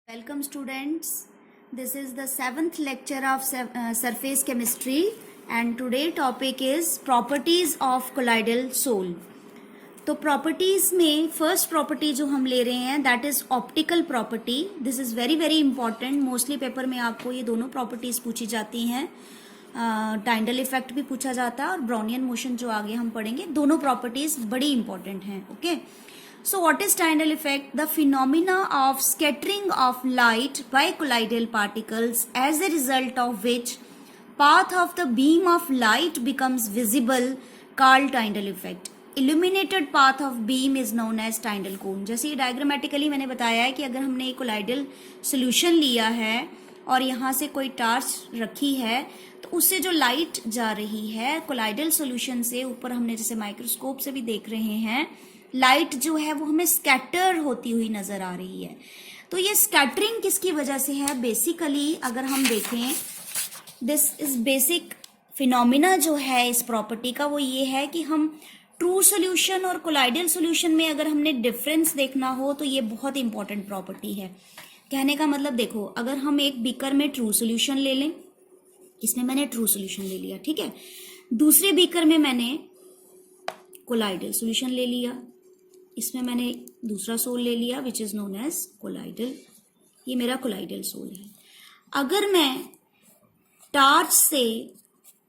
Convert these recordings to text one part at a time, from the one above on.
Welcome students. This is the seventh lecture of surface chemistry and today topic is properties of colloidal soul. तो properties में first property जो हम ले रहे हैं that is optical property. This is very very important. Mostly paper में आपको ये दोनों प्रॉपर्टीज पूछी जाती हैं. टाइंडल इफेक्ट भी पूछा जाता है और ब्राउनियन मोशन जो आगे हम पढ़ेंगे. दोनों प्रॉपर्टीज बड़ी इंपॉर्टेंट हैं. Okay, so what is Tyndall effect? The phenomena of scattering of light by colloidal particles as a result of which path of the beam of light becomes visible called Tyndall effect. Illuminated path of beam is known as Tyndall cone. जैसे ये diagrammatically मैंने बताया है कि अगर हमने एक colloidal solution लिया है और यहाँ से कोई टार्च रखी है तो उससे जो लाइट जा रही है कोलाइडल सोल्यूशन से ऊपर, हमने जैसे माइक्रोस्कोप से भी देख रहे हैं, लाइट जो है वो हमें स्कैटर होती हुई नजर आ रही है. तो ये स्कैटरिंग किसकी वजह से है? बेसिकली अगर हम देखें दिस इज बेसिक फिनोमिना जो है इस प्रॉपर्टी का, वो ये है कि हम ट्रू सोल्यूशन और कोलाइडल सोल्यूशन में अगर हमने डिफरेंस देखना हो तो ये बहुत इंपॉर्टेंट प्रॉपर्टी है. कहने का मतलब देखो, अगर हम एक बीकर में ट्रू सोल्यूशन ले लें, इसमें मैंने ट्रू सोल्यूशन ले लिया, ठीक है, दूसरे बीकर में मैंने कोलाइडल सोल्यूशन ले लिया, इसमें मैंने दूसरा सोल ले लिया which is known as colloidal. ये मेरा कोलाइडल सोल है. अगर मैं टार्च से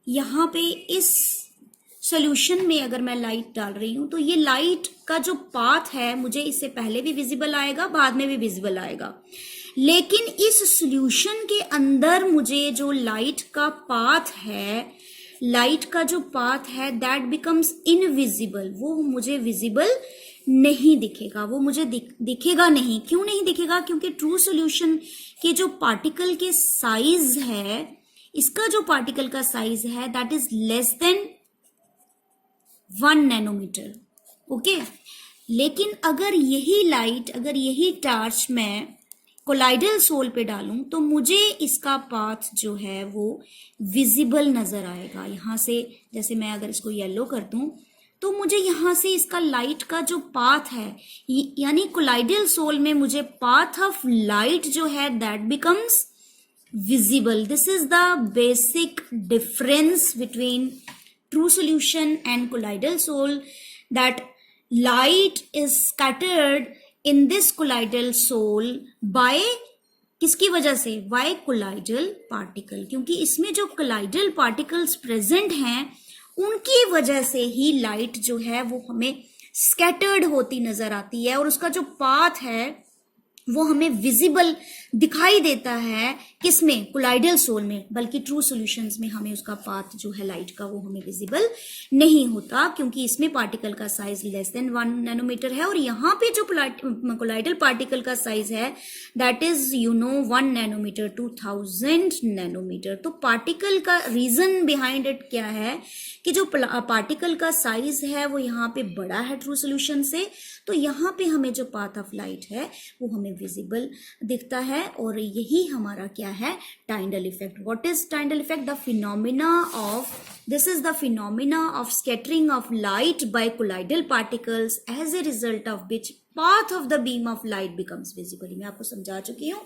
यहाँ पे इस सॉल्यूशन में अगर मैं लाइट डाल रही हूं तो ये लाइट का जो पाथ है मुझे इससे पहले भी विजिबल आएगा, बाद में भी विजिबल आएगा. लेकिन इस सॉल्यूशन के अंदर मुझे जो लाइट का पाथ है दैट बिकम्स इनविजिबल. वो मुझे विजिबल नहीं दिखेगा, वो मुझे दिखेगा नहीं. क्यों नहीं दिखेगा? क्योंकि ट्रू सॉल्यूशन के जो पार्टिकल के साइज है, इसका जो पार्टिकल का साइज है that is less than 1 nanometer. Okay, लेकिन अगर यही टार्च मैं कोलाइडल सोल पे डालूं तो मुझे इसका पाथ जो है वो विजिबल नजर आएगा. यहां से जैसे मैं अगर इसको येलो कर दूं तो मुझे यहां से इसका लाइट का जो पाथ है, यानी कोलाइडल सोल में मुझे पाथ ऑफ लाइट जो है that becomes visible. This is the basic difference between true solution and colloidal sol, that light is scattered in this colloidal sol by किसकी वजह से? By colloidal particle. क्योंकि इसमें जो कोलाइडल पार्टिकल्स प्रेजेंट हैं उनकी वजह से ही लाइट जो है वो हमें स्कैटर्ड होती नजर आती है और उसका जो पाथ है वो हमें विजिबल दिखाई देता है. किसमें? कोलाइडल सोल में. बल्कि ट्रू सॉल्यूशंस में हमें उसका पाथ जो है लाइट का वो हमें विजिबल नहीं होता, क्योंकि इसमें पार्टिकल का साइज लेस देन 1 नैनोमीटर है और यहाँ पे जो कोलाइडल पार्टिकल का साइज है दैट इज 1 नैनोमीटर 2000 नैनोमीटर. तो पार्टिकल का रीजन बिहाइंड इट क्या है कि जो पार्टिकल का साइज है वो यहाँ पे बड़ा है ट्रू सॉल्यूशन से, तो यहाँ पे हमें जो पाथ ऑफ लाइट है वो हमें विजिबल दिखता है. और यही हमारा क्या है? Tyndall effect. What is Tyndall effect? This is the phenomena of scattering of light by colloidal particles as a result of which path of the beam of light becomes visible. मैं आपको समझा चुकी हूं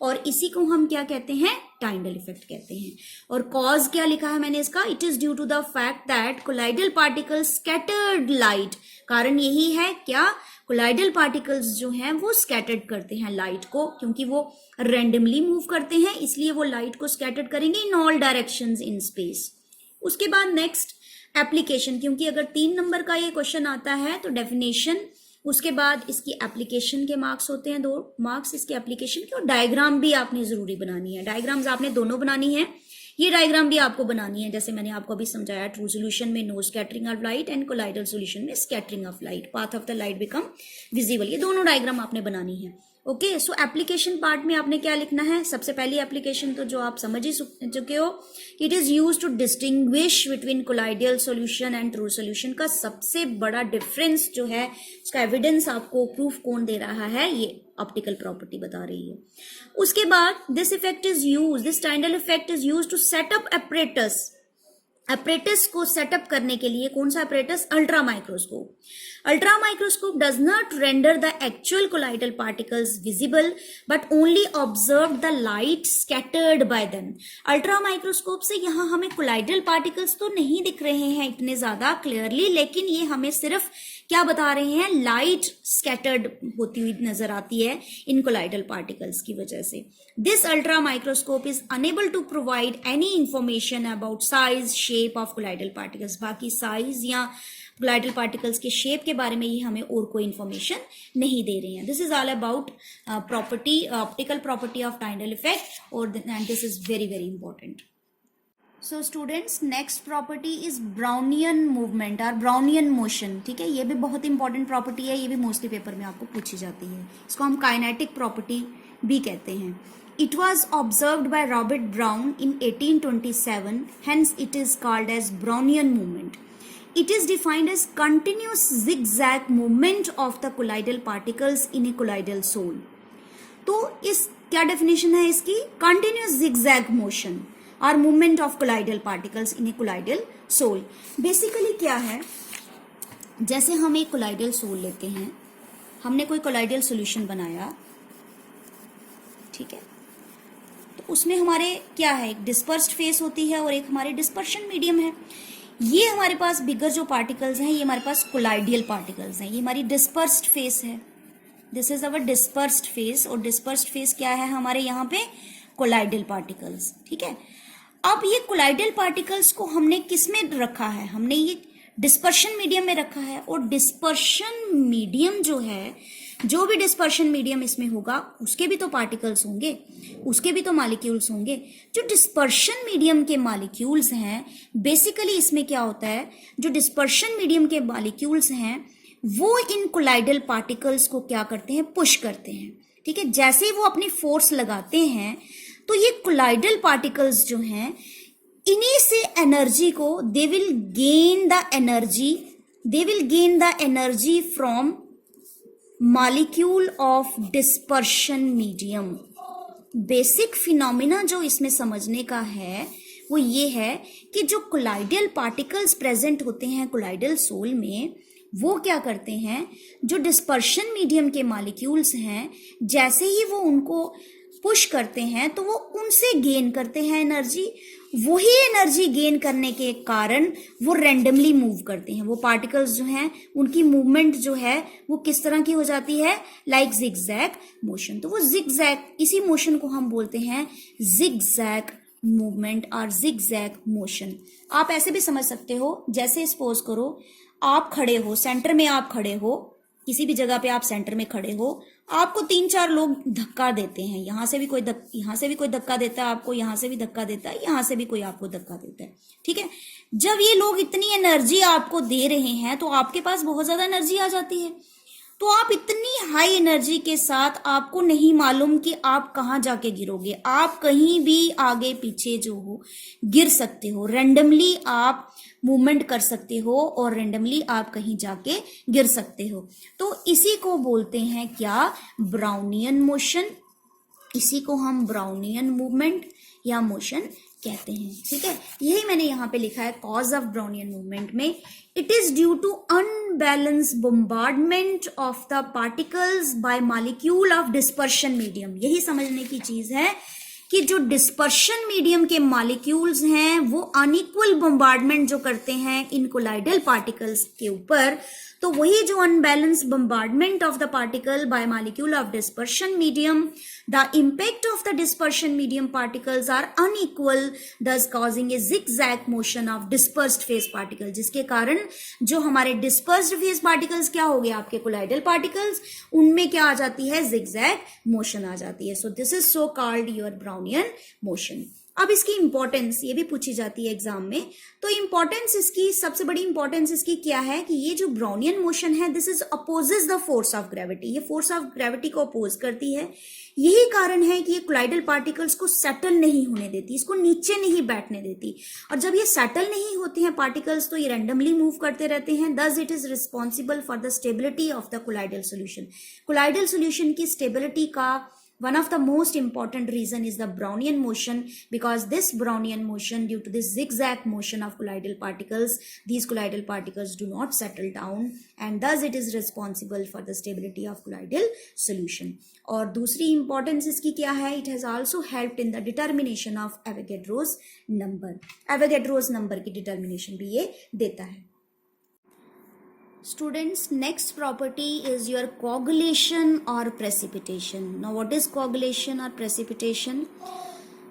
और इसी को हम क्या कहते हैं? टाइंडल इफेक्ट कहते हैं. और कॉज क्या लिखा है मैंने इसका? It is due to the fact that colloidal particles scattered light. कारण यही है क्या? कोलाइडल पार्टिकल्स जो हैं वो स्कैटर्ड करते हैं लाइट को, क्योंकि वो रेंडमली मूव करते हैं, इसलिए वो लाइट को स्कैटर्ड करेंगे in all directions in space. उसके बाद नेक्स्ट एप्लीकेशन, क्योंकि अगर 3 नंबर का ये क्वेश्चन आता है तो डेफिनेशन, उसके बाद इसकी एप्लीकेशन के मार्क्स होते हैं 2 मार्क्स इसके एप्लीकेशन के, और डायग्राम भी आपने जरूरी बनानी है. डायग्राम्स आपने दोनों बनानी है. ये डायग्राम भी आपको बनानी है जैसे मैंने आपको अभी समझाया. ट्रू सोल्यूशन में no scattering of light and colloidal solution में scattering of light, path of the light become visible. ये दोनों डायग्राम आपने बनानी है. ओके, सो एप्लीकेशन पार्ट में आपने क्या लिखना है? सबसे पहली एप्लीकेशन तो जो आप समझ ही चुके हो, it is use to distinguish between colloidal solution and true solution. का सबसे बड़ा डिफरेंस जो है उसका एविडेंस आपको प्रूफ कौन दे रहा है? ये ऑप्टिकल प्रॉपर्टी बता रही है. उसके बाद this Tyndall effect is use to set up apparatus apparatus को सेटअप करने के लिए, कौन सा apparatus? Ultra microscope. Ultra microscope does not render the actual colloidal particles visible but only observe the light scattered by them. Ultra microscope से यहाँ हमें colloidal particles तो नहीं दिख रहे हैं इतने ज्यादा क्लियरली, लेकिन ये हमें सिर्फ क्या बता रहे हैं? लाइट स्कैटर्ड होती हुई नजर आती है इन colloidal particles की वजह से. This ultra microscope is unable to provide any information about size, shape of colloidal particles. बाकी size या colloidal particles के शेप के बारे में ये हमें और कोई इंफॉर्मेशन नहीं दे रही हैं. This is all about property, optical property of Tyndall effect, और and this is very very important. So students, next property is Brownian movement और ब्राउनियन मोशन. ठीक है, ये भी बहुत इंपॉर्टेंट प्रॉपर्टी है, ये भी मोस्टली पेपर में आपको पूछी जाती है. इसको हम काइनेटिक प्रॉपर्टी भी कहते हैं. It was observed by Robert Brown in 1827, hence it is called as Brownian movement. It is defined as continuous zigzag movement of the colloidal particles in a colloidal soul. तो इस क्या definition है इसकी? Continuous zigzag motion or movement of colloidal particles in a colloidal soul. Basically क्या है, जैसे हम एक colloidal soul लेते हैं, हमने कोई colloidal solution बनाया, ठीक है, तो उसमें हमारे क्या है? एक डिस्पर्स्ड फेस होती है और एक हमारे डिस्पर्शन मीडियम है. ये हमारे पास बिगर जो पार्टिकल्स हैं, ये हमारे पास कोलाइडियल पार्टिकल्स हैं. ये हमारी डिस्पर्स्ड फेस है. This is our dispersed phase, और डिस्पर्स्ड फेस क्या है हमारे यहाँ पे? Colloidal particles. ठीक है, अब ये कोलाइडियल पार्टिकल्स को हमने किस में रखा है? हमने ये डिस्पर्शन मीडियम में रखा है. और डिस्पर्शन मीडियम जो है, जो भी डिस्पर्शन मीडियम इसमें होगा उसके भी तो पार्टिकल्स होंगे, उसके भी तो मॉलिक्यूल्स होंगे. जो डिस्पर्शन मीडियम के मॉलिक्यूल्स हैं, बेसिकली इसमें क्या होता है, जो डिस्पर्शन मीडियम के मॉलिक्यूल्स हैं वो इन कोलाइडल पार्टिकल्स को क्या करते हैं? पुश करते हैं. ठीक है, जैसे ही वो अपनी फोर्स लगाते हैं तो ये कोलाइडल पार्टिकल्स जो हैं, इन्हीं से एनर्जी को they will gain the energy from molecule of dispersion medium. Basic phenomena जो इसमें समझने का है वो ये है कि जो कोलाइडल पार्टिकल्स प्रेजेंट होते हैं कोलाइडल सोल में, वो क्या करते हैं? जो डिस्पर्शन मीडियम के मॉलिक्यूल्स हैं, जैसे ही वो उनको पुश करते हैं तो वो उनसे गेन करते हैं एनर्जी. वही एनर्जी गेन करने के कारण वो रैंडमली मूव करते हैं. वो पार्टिकल्स जो हैं उनकी मूवमेंट जो है वो किस तरह की हो जाती है? Like zigzag motion. तो वो जिगजैग, इसी मोशन को हम बोलते हैं जिगजैग मूवमेंट और जिगजैग मोशन. आप ऐसे भी समझ सकते हो, जैसे सपोज करो आप खड़े हो, सेंटर में आप खड़े हो, किसी भी जगह पे आप सेंटर में खड़े हो, आपको 3-4 लोग धक्का देते हैं. यहाँ से भी कोई धक्का देता है आपको, यहाँ से भी धक्का देता है, यहाँ से भी कोई आपको धक्का देता है. ठीक है, जब ये लोग इतनी एनर्जी आपको दे रहे हैं तो आपके पास बहुत ज्यादा एनर्जी आ जाती है. तो आप इतनी हाई एनर्जी के साथ, आपको नहीं मालूम कि आप कहाँ जाके गिरोगे. आप कहीं भी आगे पीछे जो हो गिर सकते हो. रेंडमली आप मूवमेंट कर सकते हो और रेंडमली आप कहीं जाके गिर सकते हो. तो इसी को बोलते हैं क्या? Brownian motion. इसी को हम ब्राउनियन मूवमेंट या मोशन कहते हैं. ठीक है, यही मैंने यहाँ पे लिखा है कॉज ऑफ ब्राउनियन मूवमेंट में. It is due to unbalance bombardment of the particles by molecule of dispersion medium. यही समझने की चीज है कि जो डिस्पर्शन मीडियम के मॉलिक्यूल्स हैं वो अनइक्वल बम्बार्डमेंट जो करते हैं इन कोलाइडल पार्टिकल्स के ऊपर. तो वही जो unbalance bombardment of the particle by molecule of dispersion medium, the impact of the dispersion medium particles are unequal, thus causing a zigzag motion of dispersed phase particle, जिसके कारण जो हमारे dispersed phase particles क्या हो गया? आपके colloidal particles, उनमें क्या आ जाती है? zigzag motion आ जाती है. So this is so called your Brownian motion. अब इसकी इंपॉर्टेंस ये भी पूछी जाती है एग्जाम में. तो इंपॉर्टेंस इसकी, सबसे बड़ी इंपॉर्टेंस इसकी क्या है कि ये जो ब्राउनियन मोशन है, this is opposes the force of gravity. ये फोर्स ऑफ ग्रेविटी को अपोज करती है. यही कारण है कि ये कोलाइडल पार्टिकल्स को सेटल नहीं होने देती, इसको नीचे नहीं बैठने देती. और जब ये सेटल नहीं होते हैं पार्टिकल्स तो ये रैंडमली मूव करते रहते हैं. Thus it is responsible for the stability of the colloidal solution. Colloidal solution की स्टेबिलिटी का One of the most important reason is the Brownian motion, because this Brownian motion, due to this zigzag motion of colloidal particles, these colloidal particles do not settle down and thus it is responsible for the stability of colloidal solution. और दूसरी importance इसकी क्या है? It has also helped in the determination of Avogadro's number. Avogadro's number की determination भी ये देता है. Students, next property is your coagulation or precipitation. Now what is coagulation or precipitation?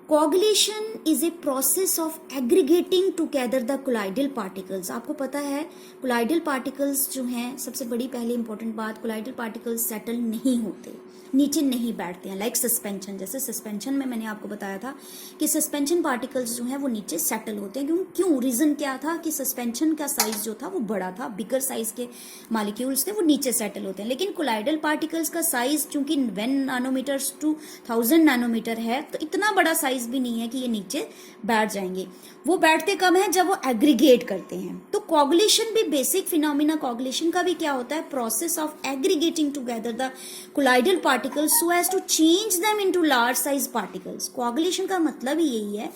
Coagulation is a process of aggregating together the colloidal particles. आपको पता है colloidal particles जो हैं, सबसे बड़ी पहली इंपॉर्टेंट बात, colloidal particles सेटल नहीं होते, नीचे नहीं बैठते हैं, लाइक सस्पेंशन. जैसे सस्पेंशन में मैंने आपको बताया था कि सस्पेंशन पार्टिकल्स जो हैं वो नीचे सेटल होते हैं. क्यों रीजन क्या था कि सस्पेंशन का साइज जो था वो बड़ा था, बिगर साइज के मॉलिक्यूल्स थे, वो नीचे सेटल होते हैं. लेकिन कोलाइडल पार्टिकल्स का साइज चूंकि 1 नैनोमीटर टू 1000 नैनोमीटर है, तो इतना बड़ा साइज भी नहीं है कि ये नीचे बैठ जाएंगे. वो बैठते कब है? जब वो एग्रीगेट करते हैं. तो कोगुलेशन भी बेसिक फिनोमिना, कोगुलेशन का भी क्या होता है? Process of aggregating together the colloidal particles so as to change them into large size particles. Coagulation का मतलब ही यही है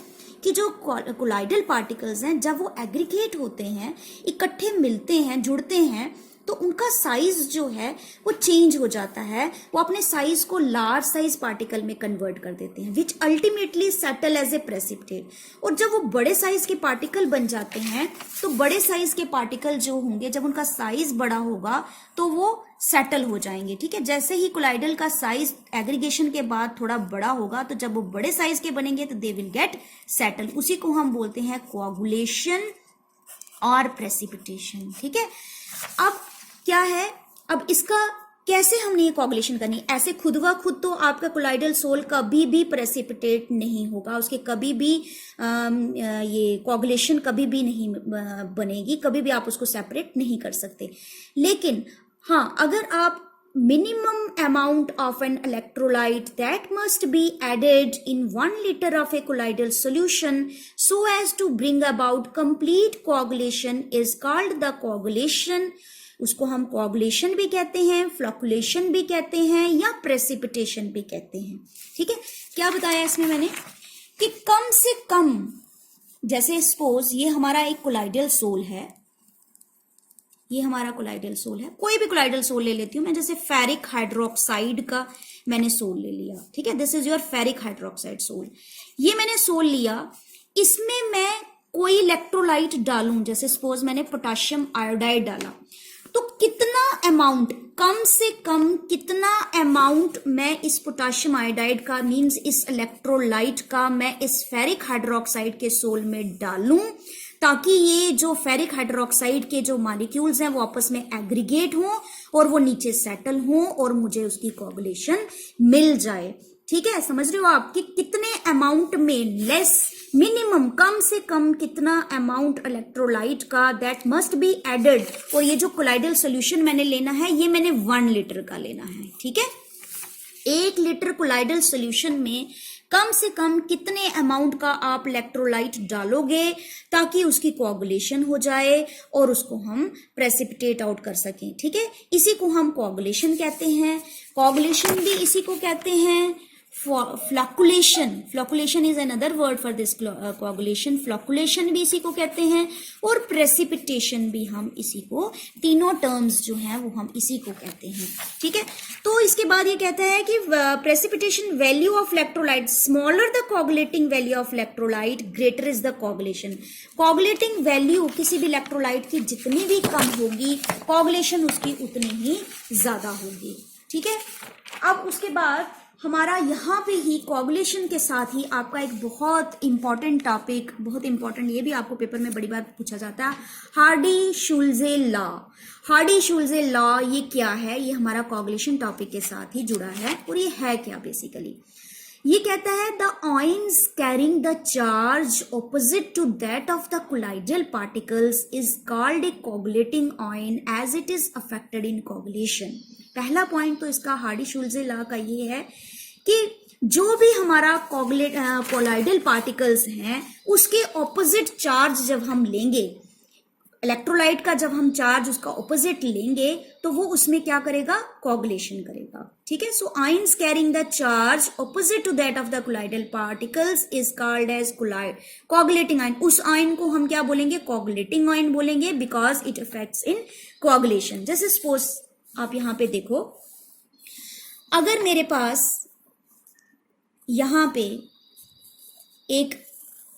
कि जो कोलाइडल पार्टिकल्स हैं, जब वो एग्रीगेट होते हैं, इकट्ठे मिलते हैं, जुड़ते हैं, तो उनका साइज जो है वो चेंज हो जाता है. वो अपने साइज को लार्ज साइज पार्टिकल में कन्वर्ट कर देते हैं, which ultimately settle as a precipitate. और जब वो बड़े साइज के पार्टिकल बन जाते हैं, तो बड़े साइज के पार्टिकल जो होंगे, जब उनका साइज बड़ा होगा तो वो सेटल हो जाएंगे. ठीक है, जैसे ही कोलाइडल का साइज एग्रीगेशन के बाद थोड़ा बड़ा होगा, तो जब वो बड़े साइज के बनेंगे तो दे विल गेट सेटल. उसी को हम बोलते हैं कोगुलेशन और प्रेसिपिटेशन. ठीक है, अब क्या है, अब इसका कैसे हमने ये कोगुलेशन करनी? ऐसे खुद व खुद तो आपका कोलाइडल सोल कभी भी प्रेसिपिटेट नहीं होगा, उसके कभी भी ये कोगुलेशन कभी भी नहीं बनेगी, कभी भी आप उसको सेपरेट नहीं कर सकते. लेकिन हाँ, अगर आप minimum amount of an electrolyte that must be added in 1 liter of a colloidal solution so as to bring about complete coagulation is called the coagulation. उसको हम कोगुलेशन भी कहते हैं, फ्लॉकुलेशन भी कहते हैं, या प्रेसिपिटेशन भी कहते हैं. ठीक है, क्या बताया इसमें मैंने कि कम से कम, जैसे सपोज ये हमारा एक कोलाइडल सोल है, ये हमारा कोलाइडल सोल है, कोई भी कोलाइडल सोल ले लेती हूं मैं, जैसे फेरिक हाइड्रोक्साइड का मैंने सोल ले लिया. ठीक है, this is your ferric hydroxide sol. ये मैंने सोल लिया, इसमें मैं कोई इलेक्ट्रोलाइट डालूं, जैसे सपोज मैंने पोटेशियम आयोडाइड डाला, तो कितना अमाउंट, कम से कम कितना अमाउंट मैं इस पोटेशियम आयोडाइड का, मींस इस इलेक्ट्रोलाइट का, मैं इस फेरिक हाइड्रोक्साइड के सोल में डालूं, ताकि ये जो फेरिक हाइड्रोक्साइड के जो मॉलिक्यूल्स हैं वो आपस में एग्रीगेट हों और वो नीचे सेटल हों और मुझे उसकी कोगुलेशन मिल जाए. ठीक है, समझ रहे हो आप कि कितने अमाउंट में, लेस, मिनिमम, कम से कम कितना अमाउंट इलेक्ट्रोलाइट का दैट मस्ट बी एडेड. और ये जो कोलाइडल सोल्यूशन मैंने लेना है, ये मैंने 1 लीटर का लेना है. ठीक है, 1 लीटर कोलाइडल सोल्यूशन में कम से कम कितने अमाउंट का आप इलेक्ट्रोलाइट डालोगे ताकि उसकी कोगुलेशन हो जाए और उसको हम प्रेसिपिटेट आउट कर सकें. ठीक है, इसी को हम कोगुलेशन कहते हैं. कोगुलेशन भी इसी को कहते हैं. Flocculation, flocculation is another word for this coagulation. Flocculation भी इसी को कहते हैं और प्रेसिपिटेशन भी हम इसी को, तीनों टर्म्स जो हैं वो हम इसी को कहते हैं. ठीक है, तो इसके बाद ये कहता है कि precipitation value of electrolyte, smaller the coagulating value of electrolyte, greater is the coagulation. Coagulating value किसी भी इलेक्ट्रोलाइट की जितनी भी कम होगी, कोगुलेशन उसकी उतनी ही ज्यादा होगी. ठीक है, अब उसके बाद हमारा यहाँ पे ही कोगुलेशन के साथ ही आपका एक बहुत इंपॉर्टेंट टॉपिक, बहुत इंपॉर्टेंट, ये भी आपको पेपर में बड़ी बार पूछा जाता है, हार्डी-शुल्ज़े लॉ. हार्डी-शुल्ज़े लॉ ये क्या है? ये हमारा कोगुलेशन टॉपिक के साथ ही जुड़ा है. और ये है क्या बेसिकली? ये कहता है the ions carrying the charge opposite to that of the colloidal particles is called a coagulating ion as it is affected in coagulation. पहला पॉइंट तो इसका हार्डी-शुल्ज़े लॉ का ये है कि जो भी हमारा कोलाइडल पार्टिकल्स हैं, उसके ऑपोजिट चार्ज जब हम लेंगे, इलेक्ट्रोलाइट का जब हम चार्ज उसका ऑपोजिट लेंगे तो वो उसमें क्या करेगा, कोगुलेशन करेगा, ठीक है। So ions carrying the charge opposite to that of the colloidal particles is called as coagulating ion. उस आयन को हम क्या बोलेंगे, कोगुलेटिंग आयन बोलेंगे, because it effects in coagulation. जैसे सपोज आप यहां पे देखो, अगर मेरे पास यहां पे एक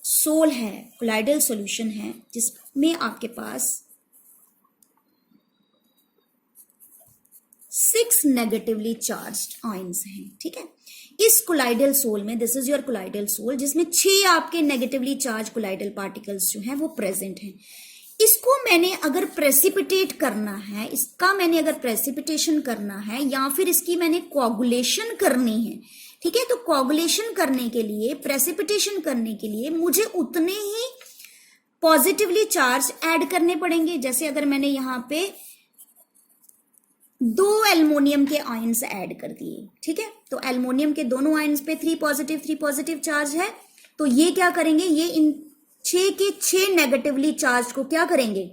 सोल है, कोलाइडल सॉल्यूशन है, जिसमें आपके पास 6 नेगेटिवली चार्ज्ड आयंस हैं, ठीक है। इस कोलाइडल सोल में, this is your colloidal sol, जिसमें 6 आपके नेगेटिवली चार्ज कोलाइडल पार्टिकल्स जो हैं वो प्रेजेंट हैं। इसको मैंने अगर प्रेसिपिटेट करना है, इसका मैंने अगर प्रेसिपिटेशन करना है या फिर इसकी मैंने कोगुलेशन करनी है, ठीक है, तो कोगुलेशन करने के लिए, प्रेसिपिटेशन करने के लिए मुझे उतने ही पॉजिटिवली चार्ज ऐड करने पड़ेंगे। जैसे अगर मैंने यहां पे 2 एल्युमिनियम के आयंस ऐड कर दिए, ठीक है, तो एल्युमिनियम के दोनों आयंस पे 3 पॉजिटिव चार्ज है, तो ये क्या करेंगे, ये इन 6 के 6 नेगेटिवली चार्ज को क्या करेंगे,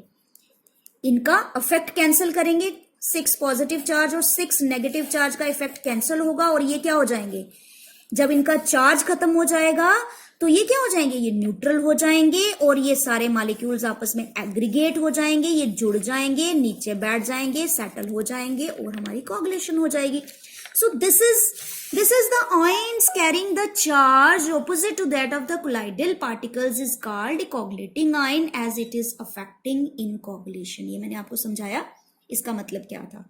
इनका इफेक्ट कैंसिल करेंगे। 6 पॉजिटिव चार्ज और 6 नेगेटिव चार्ज का इफेक्ट कैंसिल होगा और ये क्या हो जाएंगे, जब इनका चार्ज खत्म हो जाएगा तो ये क्या हो जाएंगे, ये न्यूट्रल हो जाएंगे और ये सारे मॉलिक्यूल्स आपस में एग्रीगेट हो जाएंगे, ये जुड़ जाएंगे, नीचे बैठ जाएंगे, सेटल हो जाएंगे और हमारी कोगुलेशन हो जाएगी। So this is the ions carrying the charge opposite to that of the colloidal particles is called coagulating ion as it is affecting in coagulation। ये मैंने आपको समझाया इसका मतलब क्या था।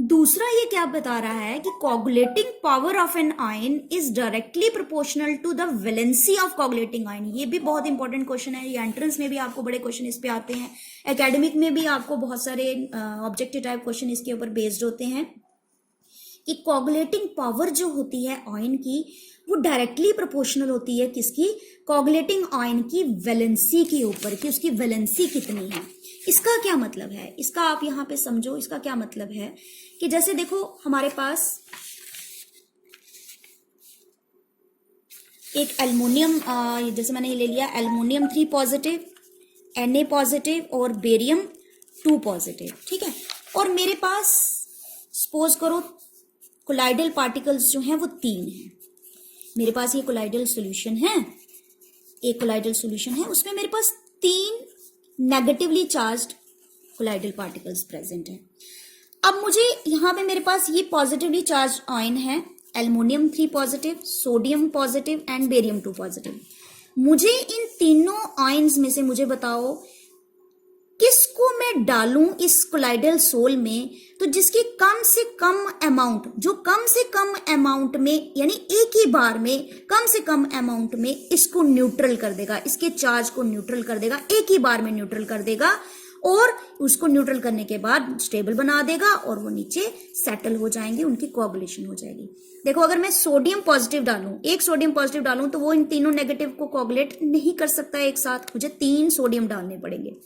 दूसरा ये क्या बता रहा है कि coagulating power of an ion is directly proportional to the valency of coagulating ion. ये भी बहुत इंपॉर्टेंट क्वेश्चन है, ये एंट्रेंस में भी आपको बड़े क्वेश्चन इस पे आते हैं, एकेडमिक में भी आपको बहुत सारे ऑब्जेक्टिव टाइप क्वेश्चन इसके ऊपर बेस्ड होते हैं कि कोगुलेटिंग पावर जो होती है आयन की वो डायरेक्टली प्रोपोर्शनल होती है किसकी, कोगुलेटिंग आयन की वैलेंसी के ऊपर, कि उसकी वैलेंसी कितनी है। इसका क्या मतलब है, इसका आप यहां पे समझो, इसका क्या मतलब है कि जैसे देखो हमारे पास एक एल्युमिनियम, जैसे मैंने ये ले लिया एल्युमिनियम 3 पॉजिटिव, Na पॉजिटिव और बेरियम 2 पॉजिटिव, ठीक है, और मेरे पास सपोज करो कोलाइडल पार्टिकल्स जो हैं वो 3 हैं। मेरे पास ये कोलाइडल सॉल्यूशन है, एक कोलाइडल सॉल्यूशन है, उसमें मेरे पास 3 negatively charged colloidal particles present हैं। अब मुझे यहां पे मेरे पास ये पॉजिटिवली चार्ज आयन है, aluminium 3 positive, sodium positive and barium 2 positive. मुझे इन तीनों आयन्स में से मुझे बताओ किसको मैं डालूं इस कोलाइडल सोल में, तो जिसकी कम से कम अमाउंट, जो कम से कम अमाउंट में, यानी एक ही बार में कम से कम अमाउंट में इसको न्यूट्रल कर देगा, इसके चार्ज को न्यूट्रल कर देगा, एक ही बार में न्यूट्रल कर देगा और उसको न्यूट्रल करने के बाद स्टेबल बना देगा और वो नीचे सेटल हो जाएंगे, उनकी कोगुलेशन हो जाएगी। देखो अगर मैं सोडियम पॉजिटिव डालूं, एक सोडियम पॉजिटिव डालूं, तो वो इन तीनों नेगेटिव को कोगुलेट नहीं कर सकता एक साथ, मुझे 3 सोडियम डालने पड़ेंगे।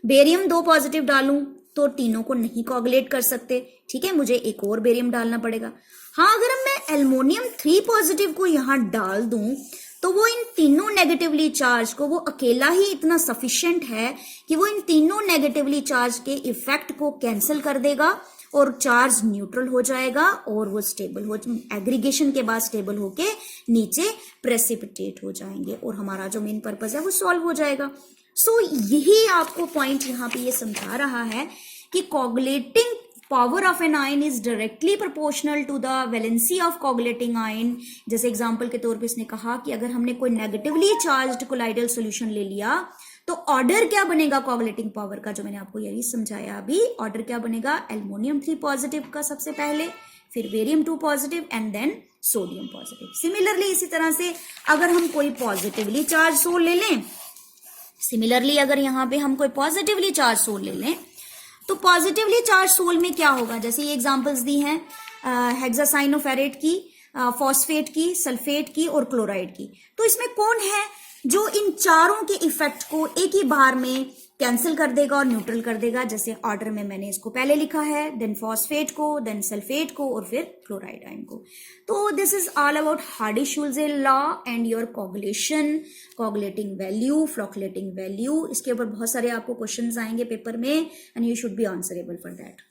बेरियम 2 पॉजिटिव डालूं तो तीनों को नहीं कोगुलेट कर सकते, ठीक है, मुझे एक और बेरियम डालना पड़ेगा। हाँ, अगर मैं एल्युमिनियम 3 पॉजिटिव को यहां डाल दूं तो वो इन तीनों नेगेटिवली चार्ज को, वो अकेला ही इतना सफिशिएंट है कि वो इन तीनों नेगेटिवली चार्ज के इफेक्ट को कैंसिल कर देगा और चार्ज न्यूट्रल हो जाएगा और वो स्टेबल हो, एग्रीगेशन के बाद स्टेबल होके नीचे प्रेसिपिटेट हो जाएंगे और हमारा जो मेन पर्पस है वो सॉल्व हो जाएगा। सो यही आपको पॉइंट यहाँ पे ये समझा रहा है कि coagulating power of an ion is directly proportional to the valency of coagulating ion. जैसे एग्जांपल के तौर पे इसने कहा कि अगर हमने कोई नेगेटिवली चार्ज्ड कोलाइडल सॉल्यूशन ले लिया तो ऑर्डर क्या बनेगा कोगुलेटिंग पावर का, जो मैंने आपको यही समझाया अभी, ऑर्डर क्या बनेगा, एल्युमिनियम 3 पॉजिटिव का सबसे पहले, फिर barium 2 positive and then sodium positive. Similarly इसी तरह से अगर हम कोई पॉजिटिवली चार्ज सोल ले लें, सिमिलरली अगर यहाँ पे हम कोई पॉजिटिवली चार्ज सोल ले लें तो पॉजिटिवली चार्ज सोल में क्या होगा, जैसे ये एग्जांपल्स दी हैं हेक्सासाइनोफेरेट की, फॉस्फेट की, सल्फेट की और क्लोराइड की। तो इसमें कौन है जो इन चारों के इफेक्ट को एक ही बार में कैंसिल कर देगा और न्यूट्रल कर देगा, जैसे ऑर्डर में मैंने इसको पहले लिखा है, देन फॉस्फेट को, देन सल्फेट को और फिर क्लोराइड आयन को। तो this is all about Hardy Schulze law and your coagulation, coagulating value, flocculating value. इसके ऊपर बहुत सारे आपको क्वेश्चंस आएंगे पेपर में and you should be answerable for that.